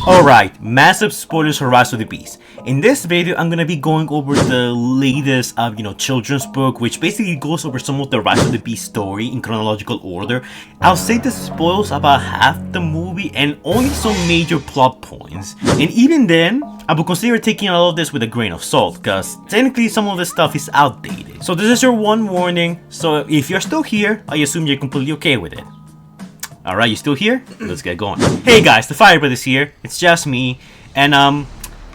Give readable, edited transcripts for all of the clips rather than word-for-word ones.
Alright, massive spoilers for Rise of the Beast. In this video, I'm gonna be going over the latest, children's book, which basically goes over some of the Rise of the Beast story in chronological order. I'll say this spoils about half the movie and only some major plot points. And even then, I would consider taking all of this with a grain of salt, because technically some of this stuff is outdated. So this is your one warning, so if you're still here, I assume you're completely okay with it. Alright, you still here? Let's get going. Hey guys, the Fire Brothers here. It's just me. And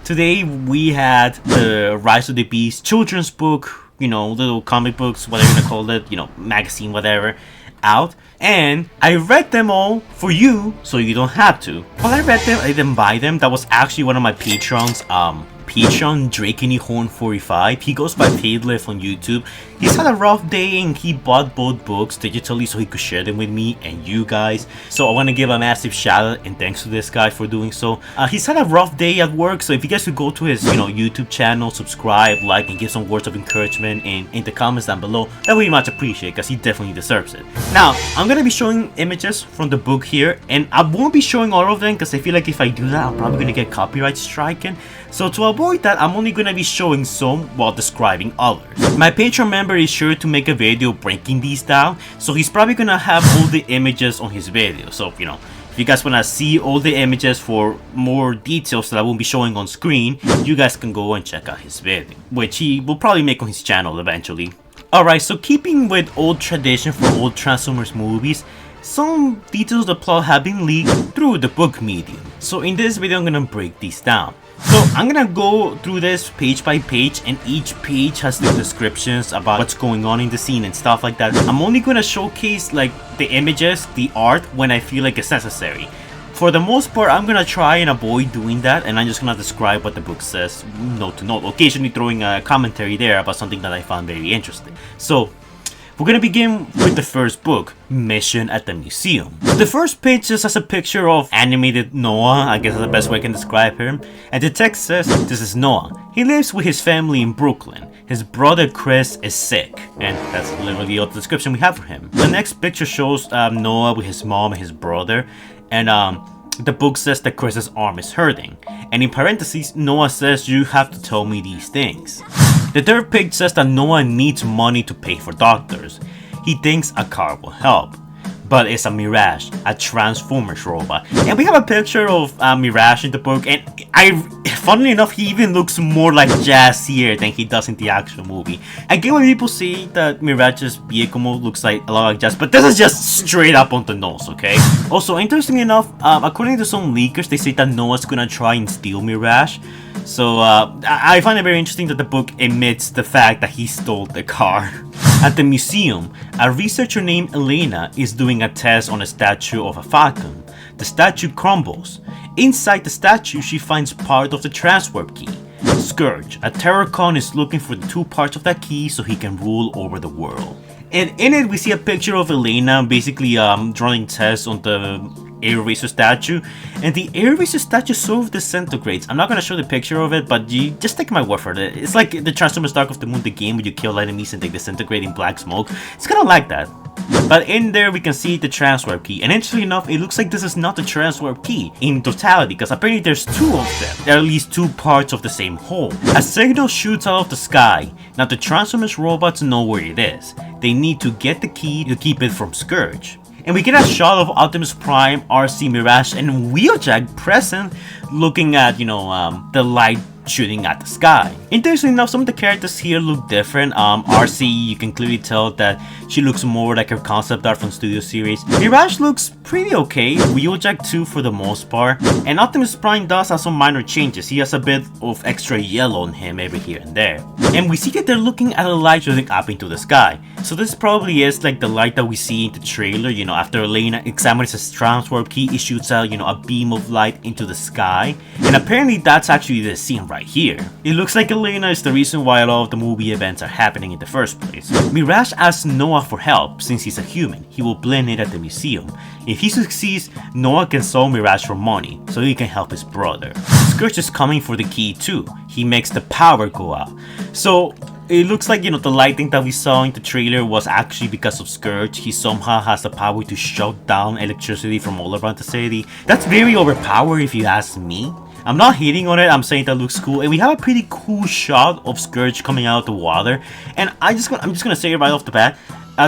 today we had the Rise of the Beast children's book, little comic books, whatever you wanna call it, magazine, whatever, out. And I read them all for you, so you don't have to. While I read them, I didn't buy them. That was actually one of my patrons, Patron Horn45. He goes by Tittle on YouTube. He's had a rough day and he bought both books digitally so he could share them with me and you guys. So I want to give a massive shout out and thanks to this guy for doing so. He's had a rough day at work, so if you guys could go to his YouTube channel, subscribe, like, and give some words of encouragement in the comments down below, that would be much appreciated because he definitely deserves it. Now, I'm going to be showing images from the book here, and I won't be showing all of them because I feel like if I do that, I'm probably going to get copyright stricken. So to avoid that, I'm only going to be showing some while describing others. My Patreon member is sure to make a video breaking these down, so he's probably going to have all the images on his video. So, if you guys want to see all the images for more details that I won't be showing on screen, you guys can go and check out his video, which he will probably make on his channel eventually. Alright, so keeping with old tradition for old Transformers movies, some details of the plot have been leaked through the book medium. So in this video, I'm going to break these down. So I'm gonna go through this page by page, and each page has the descriptions about what's going on in the scene and stuff like that. I'm only gonna showcase like the images, the art, when I feel like it's necessary. For the most part, I'm gonna try and avoid doing that, and I'm just gonna describe what the book says, note to note, occasionally throwing a commentary there about something that I found very interesting. So we're gonna begin with the first book, Mission at the Museum. The first page just has a picture of animated Noah, I guess that's the best way I can describe him. And the text says, this is Noah. He lives with his family in Brooklyn. His brother Chris is sick. And that's literally all the description we have for him. The next picture shows Noah with his mom and his brother. And the book says that Chris's arm is hurting. And in parentheses, Noah says, you have to tell me these things. The third page says that Noah needs money to pay for doctors. He thinks a car will help, but it's a Mirage, a Transformers robot. And we have a picture of Mirage in the book, and funnily enough, he even looks more like Jazz here than he does in the actual movie. I get when people say that Mirage's vehicle mode looks like a lot like Jazz, but this is just straight up on the nose, okay? Also, interestingly enough, according to some leakers, they say that Noah's gonna try and steal Mirage. So I find it very interesting that the book admits the fact that he stole the car. At the museum, a researcher named Elena is doing a test on a statue of a falcon. The statue crumbles. Inside the statue, she finds part of the transwarp key. Scourge, a Terrorcon, is looking for the two parts of that key so he can rule over the world. And in it, we see a picture of Elena basically drawing tests on the Air Racer statue, and the Air Racer statue sort of disintegrates. I'm not gonna show the picture of it, but you just take my word for it. It's like the Transformers Dark of the Moon, the game where you kill enemies and they disintegrate in black smoke. It's kind of like that. But in there we can see the transwarp key, and interestingly enough, it looks like this is not the transwarp key in totality, because apparently there's two of them. There are at least two parts of the same whole. A signal shoots out of the sky. Now the Transformers robots know where it is. They need to get the key to keep it from Scourge. And we get a shot of Optimus Prime, RC, Mirage, and Wheeljack present, looking at, the light shooting at the sky. Interestingly enough, some of the characters here look different. RC, you can clearly tell that she looks more like her concept art from Studio Series. Mirage looks pretty okay, Wheeljack too for the most part, and Optimus Prime does have some minor changes. He has a bit of extra yellow on him every here and there. And we see that they're looking at a light shooting up into the sky. So this probably is like the light that we see in the trailer, after Elena examines his transwarp key, it shoots out, a beam of light into the sky. And apparently that's actually the scene right here. It looks like Elena is the reason why a lot of the movie events are happening in the first place. Mirage asks Noah for help since he's a human. He will blend in at the museum. If he succeeds, Noah can sell Mirage for money so he can help his brother. Scourge is coming for the key too. He makes the power go out. So it looks like, the lighting that we saw in the trailer was actually because of Scourge. He somehow has the power to shut down electricity from all around the city. That's very overpowered if you ask me. I'm not hating on it, I'm saying that looks cool, and we have a pretty cool shot of Scourge coming out of the water. And I'm just gonna say it right off the bat.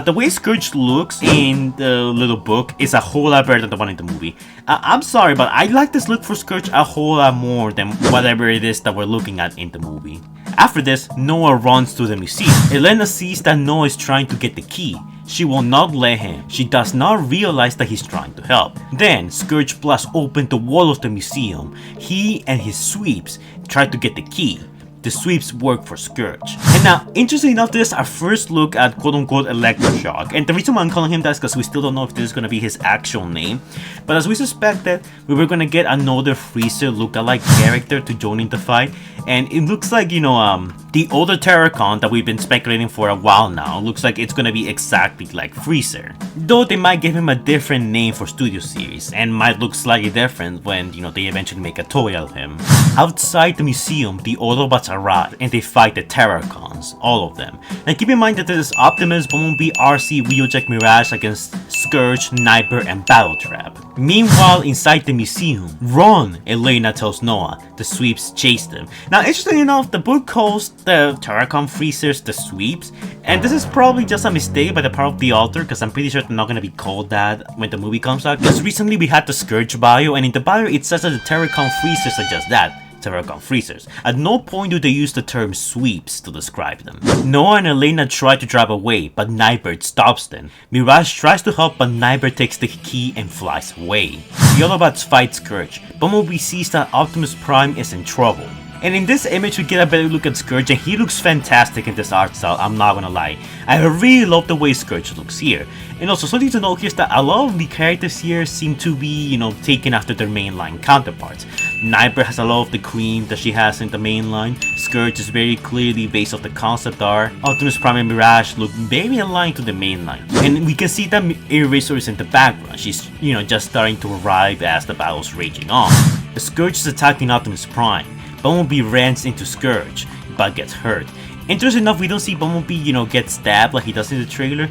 The way Scourge looks in the little book is a whole lot better than the one in the movie. I'm sorry, but I like this look for Scourge a whole lot more than whatever it is that we're looking at in the movie. After this, Noah runs to the museum. Elena sees that Noah is trying to get the key. She will not let him. She does not realize that he's trying to help. Then, Scourge blasts open the wall of the museum. He and his sweeps try to get the key. The sweeps work for Scourge. And now, interestingly enough, this is our first look at quote-unquote Electroshock. And the reason why I'm calling him that is because we still don't know if this is going to be his actual name. But as we suspected, we were going to get another Freezer look-alike character to join in the fight. And it looks like, the older Terracon that we've been speculating for a while now looks like it's going to be exactly like Freezer. Though they might give him a different name for Studio Series and might look slightly different when, they eventually make a toy out of him. Outside the museum, the Autobots arrive and they fight the Terracons, all of them. Now keep in mind that this is Optimus, Bumblebee, RC, Wheeljack, Mirage against Scourge, Sniper, and Battletrap. Meanwhile, inside the museum, run! Elena tells Noah. The sweeps chase them. Now interestingly enough, the book calls the Terracon Freezers the sweeps, and this is probably just a mistake by the part of the author because I'm pretty sure they're not going to be called that when the movie comes out. Because recently we had the Scourge bio, and in the bio it says that the Terracon Freezers are just that. Terracon Freezers. At no point do they use the term sweeps to describe them. Noah and Elena try to drive away, but Nightbird stops them. Mirage tries to help, but Nightbird takes the key and flies away. The Autobots fight Scourge. Bumblebee sees that Optimus Prime is in trouble. And in this image we get a better look at Scourge, and he looks fantastic in this art style, I'm not gonna lie. I really love the way Scourge looks here. And also something to note here is that a lot of the characters here seem to be, taken after their mainline counterparts. Nightbird has a lot of the cream that she has in the mainline. Scourge is very clearly based off the concept art. Optimus Prime and Mirage look very aligned to the mainline. And we can see that Eraser is in the background. She's, just starting to arrive as the battle's raging on. The Scourge is attacking Optimus Prime. Bumblebee runs into Scourge, but gets hurt. Interesting enough, we don't see Bumblebee, get stabbed like he does in the trailer.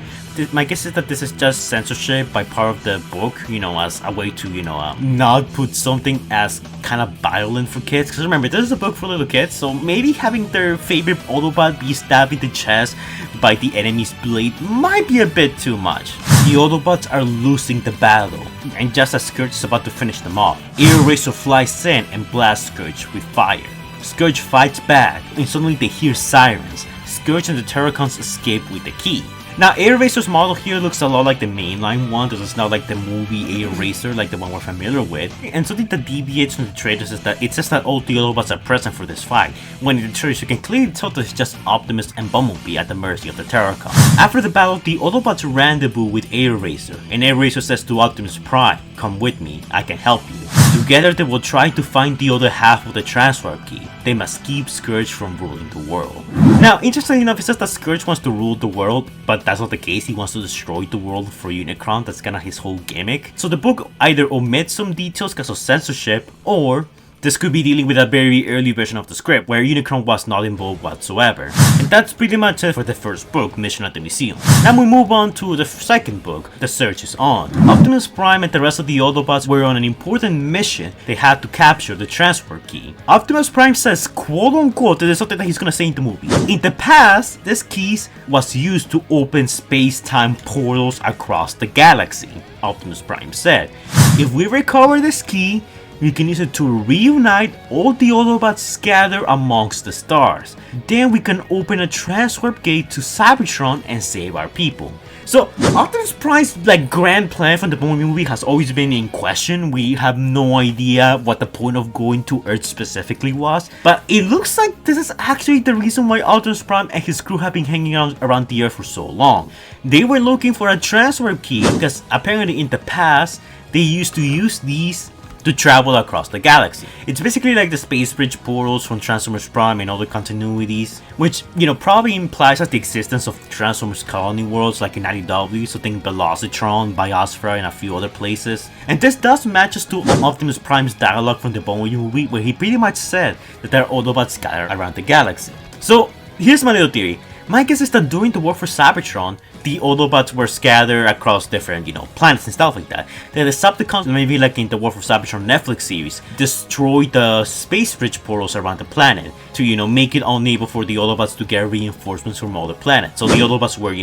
My guess is that this is just censorship by part of the book, as a way to, not put something as kind of violent for kids. Because remember, this is a book for little kids, so maybe having their favorite Autobot be stabbed in the chest by the enemy's blade might be a bit too much. The Autobots are losing the battle, and just as Scourge is about to finish them off, Eraser flies in and blasts Scourge with fire. Scourge fights back, and suddenly they hear sirens. Scourge and the Terracons escape with the key. Now, Eraser's model here looks a lot like the mainline one, because it's not like the movie Eraser, like the one we're familiar with. And something that deviates from the trailers is that it says that all the Autobots are present for this fight, when in the trailers you can clearly tell that it's just Optimus and Bumblebee at the mercy of the Terracons. After the battle, the Autobots rendezvous with Eraser, and Eraser says to Optimus Prime, "Come with me, I can help you." Together they will try to find the other half of the transfer key. They must keep Scourge from ruling the world. Now, interestingly enough, it says that Scourge wants to rule the world, but that's not the case. He wants to destroy the world for Unicron. That's kind of his whole gimmick. So the book either omits some details because of censorship, or this could be dealing with a very early version of the script where Unicron was not involved whatsoever. And that's pretty much it for the first book, Mission at the Museum. Now we move on to the second book, The Search is On. Optimus Prime and the rest of the Autobots were on an important mission. They had to capture the transfer key. Optimus Prime says, quote unquote, this is something that he's gonna say in the movie. In the past, this key was used to open space-time portals across the galaxy, Optimus Prime said. If we recover this key, we can use it to reunite all the Autobots scattered amongst the stars. Then we can open a transfer gate to Cybertron and save our people. So Optimus Prime's grand plan from the movie has always been in question. We have no idea what the point of going to Earth specifically was, but it looks like this is actually the reason why Optimus Prime and his crew have been hanging out around the Earth for so long. They were looking for a transfer key because apparently in the past they used to use these to travel across the galaxy. It's basically like the space bridge portals from Transformers Prime and other continuities, which, probably implies that the existence of Transformers colony worlds like in IDW, so think Velocitron, Biosphere, and a few other places. And this does matches to Optimus Prime's dialogue from the Bumblebee movie, where he pretty much said that there are Autobots scattered around the galaxy. So here's my little theory. My guess is that during the war for Cybertron, the Autobots were scattered across different, planets and stuff like that. Then the Decepticons, maybe like in the War for Cybertron Netflix series, destroyed the space bridge portals around the planet to, make it unable for the Autobots to get reinforcements from other planets. So the Autobots were,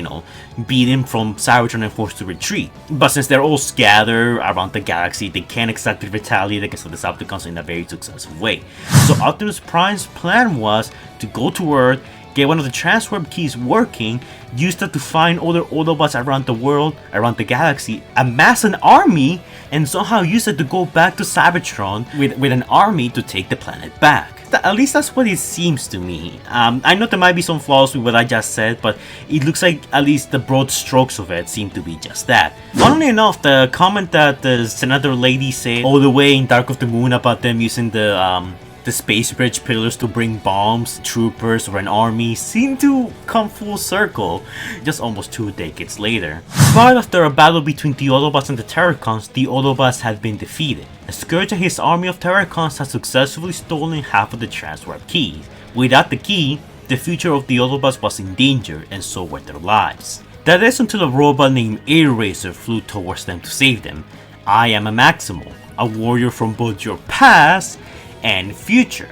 beaten from Cybertron and forced to retreat. But since they're all scattered around the galaxy, they can't exactly retaliate against the Decepticons in a very successful way. So Optimus Prime's plan was to go to Earth, get one of the transwarp keys working, use that to find other Autobots around the world, around the galaxy, amass an army, and somehow use it to go back to Cybertron with an army to take the planet back. At least that's what it seems to me. I know there might be some flaws with what I just said, but it looks like at least the broad strokes of it seem to be just that. Funnily enough, the comment that the Senator lady said all the way in Dark of the Moon about them using the space bridge pillars to bring bombs, troopers, or an army seem to come full circle, just almost 2 decades later. But after a battle between the Autobots and the Terracons, the Autobots had been defeated. Scourge and his army of Terracons had successfully stolen half of the transwarp keys. Without the key, the future of the Autobots was in danger, and so were their lives. That is until a robot named Air Racer flew towards them to save them. I am a Maximal, a warrior from both your past and future,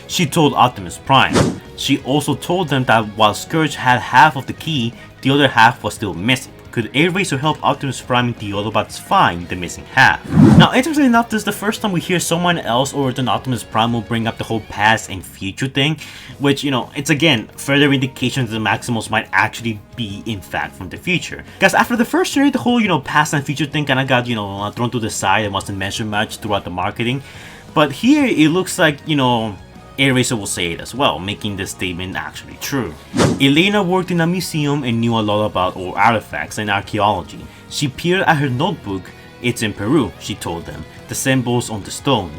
she told Optimus Prime. She also told them that while Scourge had half of the key, the other half was still missing. Could Air Racer help Optimus Prime and the Autobots find the missing half? Now, interestingly enough, this is the first time we hear someone else other than Optimus Prime will bring up the whole past and future thing, which, it's again further indication that the Maximals might actually be in fact from the future. Because after the first series, the whole past and future thing kind of got thrown to the side and wasn't mentioned much throughout the marketing. But here it looks like, Air Racer will say it as well, making this statement actually true. Elena worked in a museum and knew a lot about old artifacts and archaeology. She peered at her notebook. It's in Peru, she told them. The symbols on the stone, ...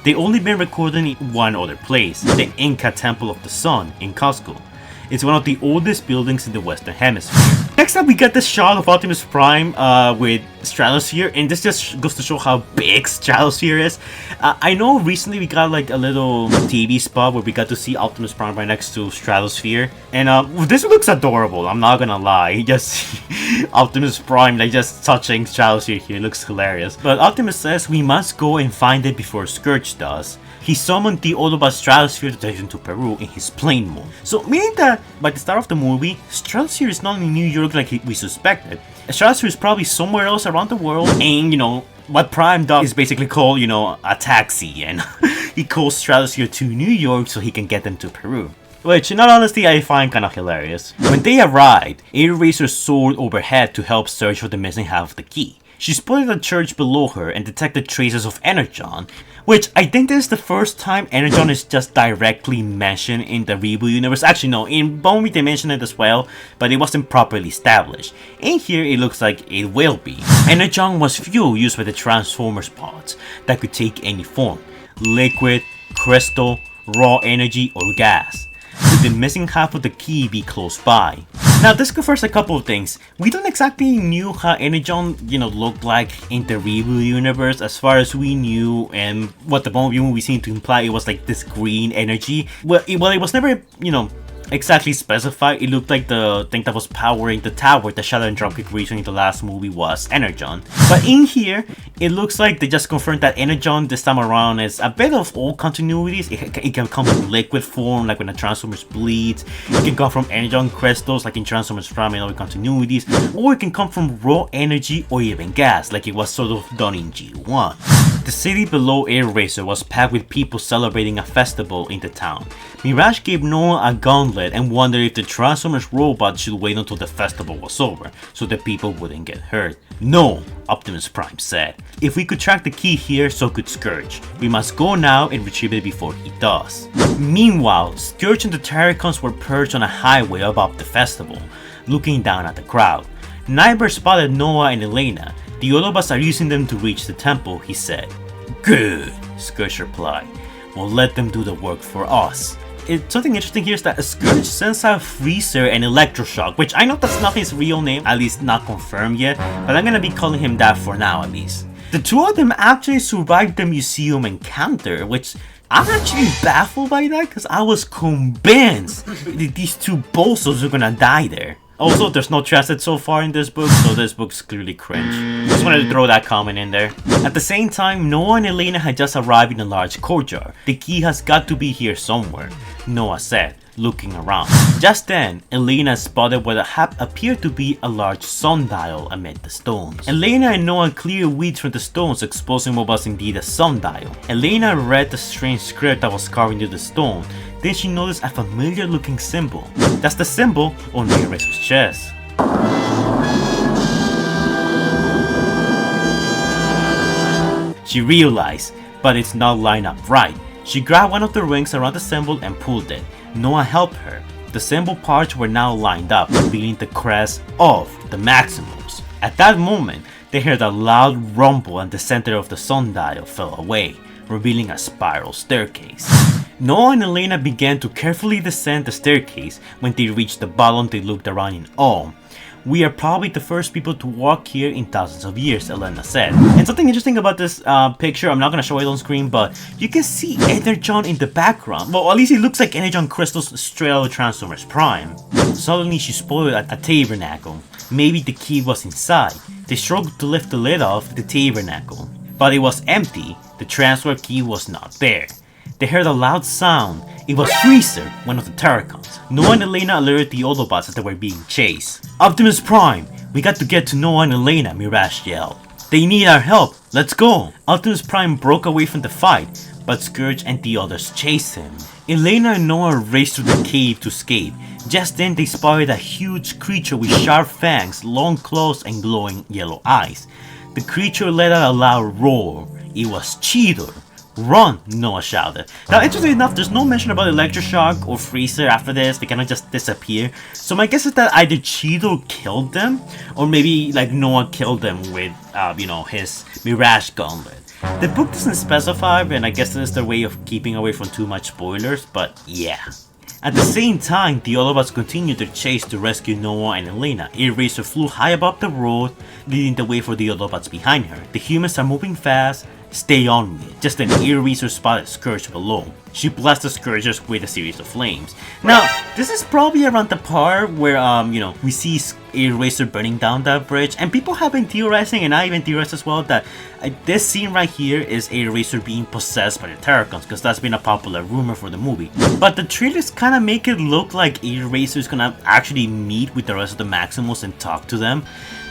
They only been recorded in one other place, the Inca Temple of the Sun in Cusco. It's one of the oldest buildings in the Western Hemisphere. Next up, we got this shot of Optimus Prime with Stratosphere, and this just goes to show how big Stratosphere is. I know recently we got like a little TV spot where we got to see Optimus Prime right next to Stratosphere, and this looks adorable, I'm not gonna lie. Just Optimus Prime like just touching Stratosphere here looks hilarious. But Optimus says we must go and find it before Scourge does. He summoned the Autobot Stratosphere to take him to Peru in his plane mode. So meaning that by the start of the movie, Stratosphere is not in New York like we suspected. Stratosphere is probably somewhere else around the world, and what Prime does is basically call, a taxi, and he calls Stratosphere to New York so he can get them to Peru. Which, in all honesty, I find kind of hilarious. When they arrived, Air Racer soared overhead to help search for the missing half of the key. She spotted a church below her and detected traces of Energon, which I think this is the first time Energon is just directly mentioned in the reboot universe. Actually no, in Bumblebee they mentioned it as well, but it wasn't properly established. In here it looks like it will be. Energon was fuel used by the Transformers pods that could take any form: liquid, crystal, raw energy, or gas. Could the missing half of the key be close by? Now this confirms a couple of things. We don't exactly knew how Energon, looked like in the reboot universe. As far as we knew, and what the Bumblebee movie seemed to imply, it was like this green energy. Well, it was never, exactly specified. It looked like the thing that was powering the tower that Shadow and Dropkick reached in the last movie was Energon. But in here, it looks like they just confirmed that Energon this time around is a bit of old continuities. It can come in liquid form, like when the Transformers bleeds. It can come from Energon crystals, like in Transformers Prime and other continuities. Or it can come from raw energy or even gas, like it was sort of done in G1. The city below Air Racer was packed with people celebrating a festival in the town. Mirage gave Noah a gauntlet and wondered if the Transformers robot should wait until the festival was over, so the people wouldn't get hurt. No, Optimus Prime said. If we could track the key here, so could Scourge. We must go now and retrieve it before he does. Meanwhile, Scourge and the Terracons were perched on a highway above the festival, looking down at the crowd. Nightbird spotted Noah and Elena. The Autobots are using them to reach the temple, he said. Good, Scourge replied. We'll let them do the work for us. Something interesting here is that Scourge sends out Freezer and Electroshock, which I know that's not his real name, at least not confirmed yet, but I'm gonna be calling him that for now at least. The two of them actually survived the museum encounter, which I'm actually baffled by that because I was convinced these two bozos are gonna die there. Also, there's no transit so far in this book, so this book's clearly cringe. Just wanted to throw that comment in there. At the same time, Noah and Elena had just arrived in a large courtyard. The key has got to be here somewhere, Noah said, looking around. Just then, Elena spotted what appeared to be a large sundial amid the stones. Elena and Noah cleared weeds from the stones, exposing what was indeed a sundial. Elena read the strange script that was carved into the stone. Then she noticed a familiar looking symbol. That's the symbol on the eraser's chest. She realized, but it's not lined up right. She grabbed one of the rings around the symbol and pulled it. Noah helped her. The symbol parts were now lined up, revealing the crest of the Maximals. At that moment, they heard a loud rumble and the center of the sundial fell away, revealing a spiral staircase. Noah and Elena began to carefully descend the staircase. When they reached the bottom, they looked around in awe. We are probably the first people to walk here in thousands of years, Elena said. And something interesting about this picture, I'm not going to show it on screen, but you can see Energon in the background. Well, at least it looks like Energon Crystal's straight out of Transformers Prime. Suddenly she spotted a tabernacle. Maybe the key was inside. They struggled to lift the lid off the tabernacle, but it was empty. The transfer key was not there. They heard a loud sound. It was Freezer, one of the Terracons. Noah and Elena alerted the Autobots that they were being chased. Optimus Prime, we got to get to Noah and Elena, Mirage yelled. They need our help, let's go. Optimus Prime broke away from the fight, but Scourge and the others chased him. Elena and Noah raced through the cave to escape. Just then they spotted a huge creature with sharp fangs, long claws, and glowing yellow eyes. The creature let out a loud roar. It was Cheetor. Run, Noah shouted. Now, interestingly enough, there's no mention about Electroshock or Freezer after this. They kind of just disappear. So my guess is that either Cheetor killed them, or maybe like Noah killed them with, his Mirage Gauntlet. The book doesn't specify, and I guess this is their way of keeping away from too much spoilers, but yeah. At the same time, the Autobots continued their chase to rescue Noah and Elena. Eraser flew high above the road, leading the way for the Autobots behind her. The humans are moving fast. Stay on me. Just then, Eraser spotted Scourge below. She blasted Scourges with a series of flames. Now, this is probably around the part where, we see Eraser burning down that bridge, and people have been theorizing, and I even theorized as well, that this scene right here is Eraser being possessed by the Terracons, because that's been a popular rumor for the movie. But the trailers kind of make it look like Eraser is gonna actually meet with the rest of the Maximals and talk to them.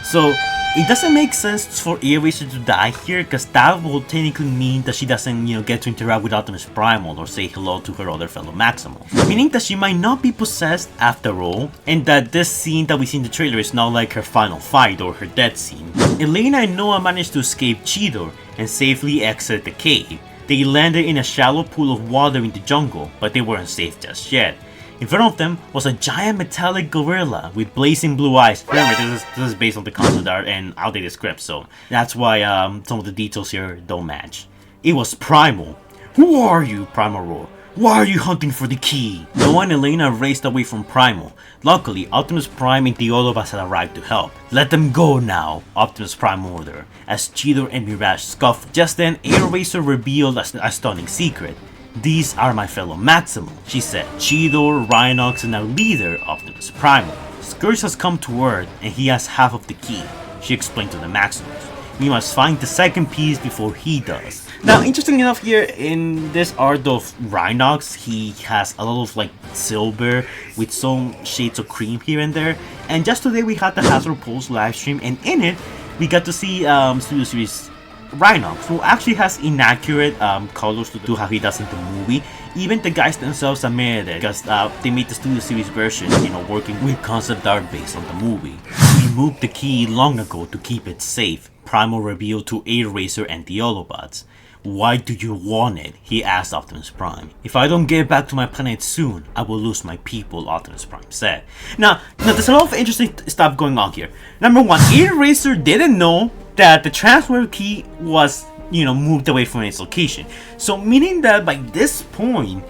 So, it doesn't make sense for Eraser to die here, because that will technically mean that she doesn't, get to interact with Optimus Primal or say hello to her other fellow Maximals. Meaning that she might not be possessed after all, and that this scene that we see in the trailer is not like her final fight or her death scene. Elena and Noah managed to escape Cheetor and safely exit the cave. They landed in a shallow pool of water in the jungle, but they weren't safe just yet. In front of them was a giant metallic gorilla with blazing blue eyes. Remember, this is based on the concept art and outdated script, so that's why some of the details here don't match. It was Primal. Who are you? Primal roared. Why are you hunting for the key? Noah and Elena raced away from Primal. Luckily, Optimus Prime and the Autobots had arrived to help. Let them go now, Optimus Prime ordered, as Cheetor and Mirage scuffled. Just then, Eraser revealed a stunning secret. These are my fellow Maximals, she said. Cheetor, Rhinox, and our leader, Optimus Primal. Scourge has come to Earth, and he has half of the key, she explained to the Maximals. We must find the second piece before he does. Now, interesting enough here, in this art of Rhinox, he has a lot of like silver with some shades of cream here and there. And just today we had the Hasbro Pulse livestream, and in it, we got to see Studio Series Rhinox, who actually has inaccurate colors to how he does in the movie. Even the guys themselves admitted it, because they made the Studio Series version, working with concept art based on the movie. We moved the key long ago to keep it safe, Primal revealed to Eraser and the Autobots. Why do you want it? He asked Optimus Prime. If I don't get back to my planet soon, I will lose my people, Optimus Prime said. Now there's a lot of interesting stuff going on here. Number one, Eraser didn't know that the transfer key was, moved away from its location. So meaning that by this point,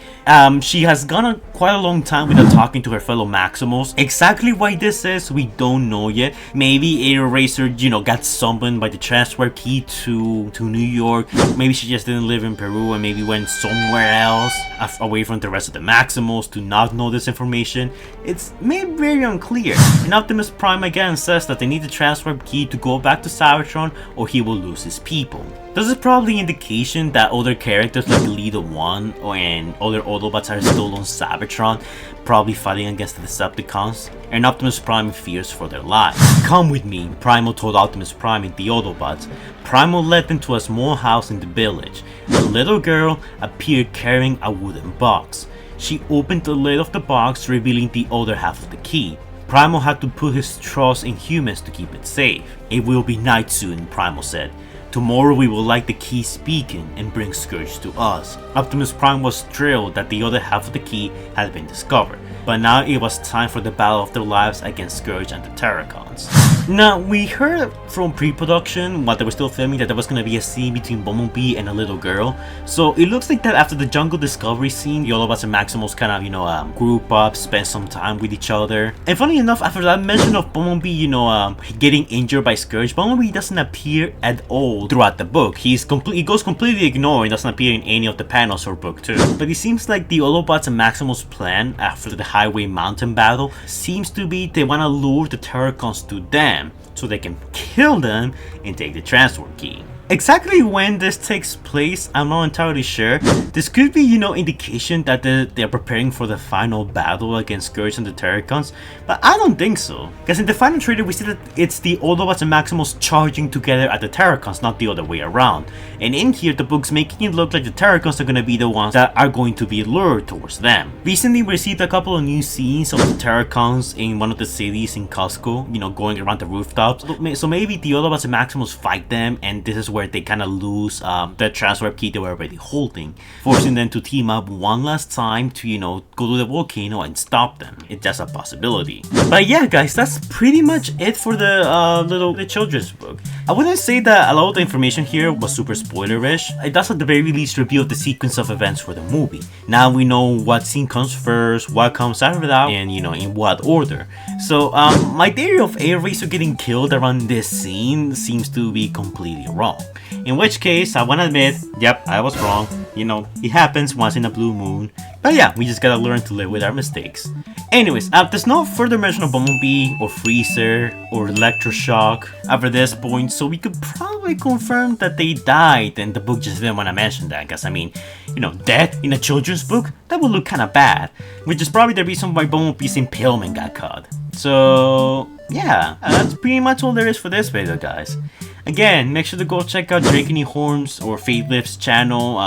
she has gone quite a long time without talking to her fellow Maximals. Exactly why this is, we don't know yet. Maybe Air Racer, got summoned by the transfer key to New York. Maybe she just didn't live in Peru and maybe went somewhere else away from the rest of the Maximals to not know this information. It's made very unclear. And Optimus Prime again says that they need the transfer key to go back to Cybertron or he will lose his people. This is probably indication that other characters like Leader 1 and other Autobots are still on Cybertron, probably fighting against the Decepticons, and Optimus Prime fears for their lives. Come with me, Primo told Optimus Prime and the Autobots. Primo led them to a small house in the village. A little girl appeared carrying a wooden box. She opened the lid of the box, revealing the other half of the key. Primo had to put his trust in humans to keep it safe. It will be night soon, Primo said. Tomorrow we will light the key's beacon and bring Scourge to us. Optimus Prime was thrilled that the other half of the key had been discovered, but now it was time for the battle of their lives against Scourge and the Terracons. Now, we heard from pre-production, while they were still filming, that there was going to be a scene between Bumblebee and a little girl. So it looks like that after the jungle discovery scene, the Autobots and Maximals kind of, group up, spend some time with each other. And funny enough, after that mention of Bumblebee, getting injured by Scourge, Bumblebee doesn't appear at all throughout the book. He goes completely ignored and doesn't appear in any of the panels or book too. But it seems like the Autobots and Maximals' plan after the Highway Mountain battle seems to be they want to lure the Terracons to them so they can kill them and take the transfer key. Exactly when this takes place, I'm not entirely sure. This could be, indication that they're preparing for the final battle against Scourge and the Terracons, but I don't think so. Because in the final trailer, we see that it's the Autobots and Maximals charging together at the Terracons, not the other way around. And in here, the book's making it look like the Terracons are going to be the ones that are going to be lured towards them. Recently, we received a couple of new scenes of the Terracons in one of the cities in Cusco, going around the rooftops. So maybe the Autobots and Maximals fight them, and this is where they kind of lose the transfer key they were already holding, forcing them to team up one last time to, go to the volcano and stop them. It's just a possibility. But yeah, guys, that's pretty much it for the children's book. I wouldn't say that a lot of the information here was super spoilerish. It does at the very least reveal the sequence of events for the movie. Now we know what scene comes first, what comes after that, and in what order. So my theory of Air Racer getting killed around this scene seems to be completely wrong. In which case, I wanna admit, yep, I was wrong. It happens once in a blue moon. But yeah, we just gotta learn to live with our mistakes. Anyways, there's no further mention of Bumblebee or Freezer or Electroshock after this point, so we could probably confirm that they died and the book just didn't want to mention that, because death in a children's book, that would look kinda bad, which is probably the reason why Bumblebee's impalement got cut. So yeah, that's pretty much all there is for this video, guys. Again, make sure to go check out Drakeny Horns or Faithlif's channel.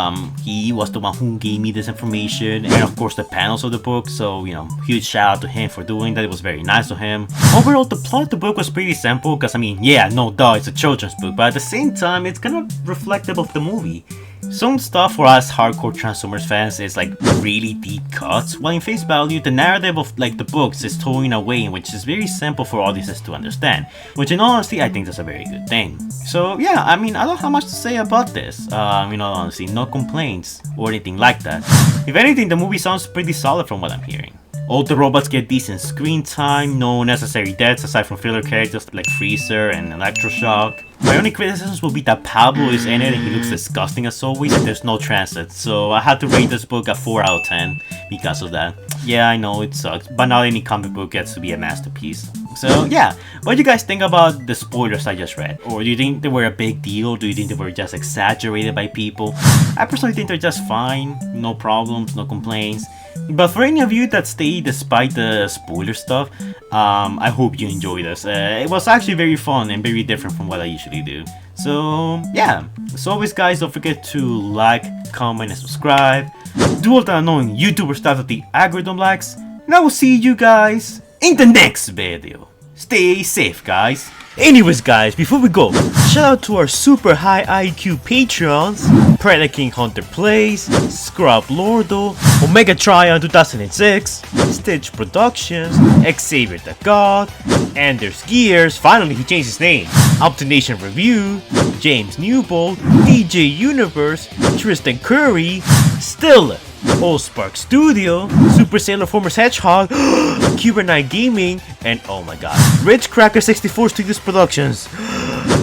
He was the one who gave me this information, and of course the panels of the book, so huge shout out to him for doing that. It was very nice of him. Overall, the plot of the book was pretty simple, because yeah, no duh, it's a children's book, but at the same time, it's kind of reflective of the movie. Some stuff for us hardcore Transformers fans is like really deep cuts, while in face value, the narrative of the books is told in a way in which is very simple for audiences to understand, which in all honesty, I think that's a very good thing. So yeah, I don't have much to say about this. In all honesty, no complaints or anything like that. If anything, the movie sounds pretty solid from what I'm hearing. All the robots get decent screen time, no necessary deaths aside from filler characters like Freezer and Electroshock. My only criticisms will be that Pablo is in it and he looks disgusting as always, and there's no transit, so I had to rate this book a 4 out of 10 because of that. Yeah, I know it sucks, but not any comic book gets to be a masterpiece. So yeah, what do you guys think about the spoilers I just read? Or do you think they were a big deal? Do you think they were just exaggerated by people? I personally think they're just fine, no problems, no complaints. But for any of you that stayed despite the spoiler stuff, I hope you enjoyed this. It was actually very fun and very different from what I usually do. So yeah, as always guys, don't forget to like, comment, and subscribe. Do all the annoying YouTuber stuff that the algorithm likes. And I will see you guys in the next video. Stay safe, guys. Anyways guys, before we go, shout out to our super high IQ patrons, Predator King Hunter Plays, Scrub Lordo, Omega Tryon 2006, Stitch Productions, Xavier the God, Anders Gears, finally he changed his name, Optination Review, James Newbold, DJ Universe, Tristan Curry, Still, Allspark Studio, Super Sailor Formers Hedgehog, Cuber Knight Gaming, and oh my god, Rich Cracker 64 Studios Productions,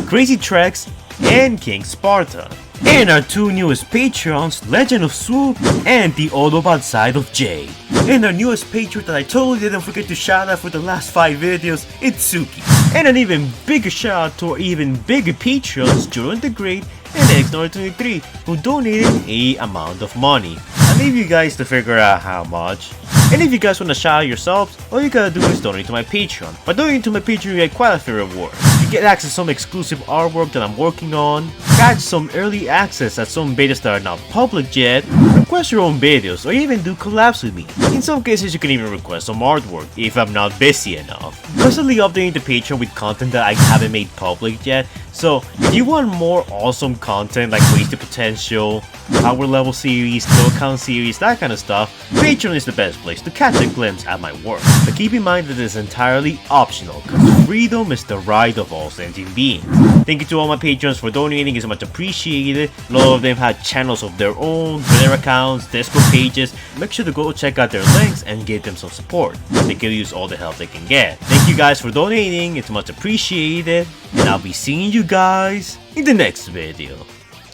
Crazy Treks, and King Sparta. And our two newest patrons, Legend of Swoop and the Autobot Side of J. And our newest patron that I totally didn't forget to shout out for the last 5 videos, Itsuki. And an even bigger shout out to our even bigger patrons, Jordan the Great and X23, who donated a amount of money. I'll leave you guys to figure out how much. And if you guys want to shout out yourselves, all you gotta do is donate to my Patreon. By donating to my Patreon, you get quite a few rewards. You get access to some exclusive artwork that I'm working on, catch some early access at some betas that are not public yet, request your own videos, or even do collabs with me. In some cases, you can even request some artwork, if I'm not busy enough. Constantly updating the Patreon with content that I haven't made public yet, so if you want more awesome content like Wasted Potential, Power Level series, Kill Count series, that kind of stuff, Patreon is the best place to catch a glimpse at my work. But keep in mind that it's entirely optional, because freedom is the right of all sentient beings. Thank you to all my patrons for donating, it's much appreciated. A lot of them have channels of their own, Twitter accounts, Discord pages. Make sure to go check out their links and give them some support. They can use all the help they can get. Thank you guys for donating, it's much appreciated. And I'll be seeing you guys in the next video.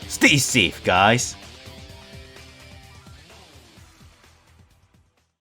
Stay safe guys.